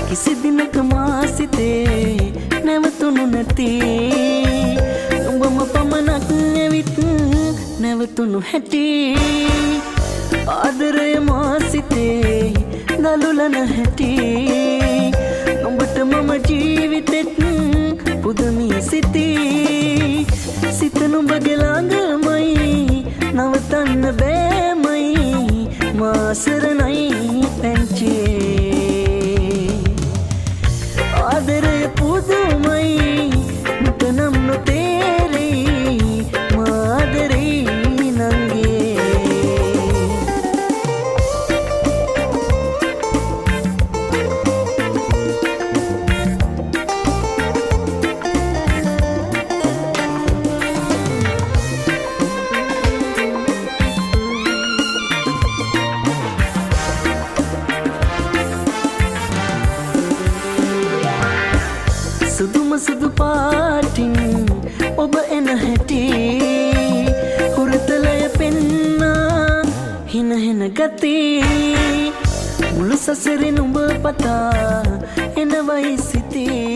කිසි දිනක මා සිතේ නැවතුණු නැති උඹම පමණක් ඇවිත් නැවතුණු හැටි ආදරය මා සිතේ දලුලන හැටි උඹට මම ජීවිතෙත් පුදමී සිතී සිත නුඹගේ ළඟමයි නවතන්න බෑමයි මා සරණයි පැංචේ ආදරය පුදුමයි මුට නම් නොතේරෙයි මාදරෙයි නංගේ සුදුම සුදු පාටින් ඔබ එන හැටි හුරතලය පෙන්නා හින හෙන ගති මුළු සසරෙන් උඹ පතා එනවයි සිතේ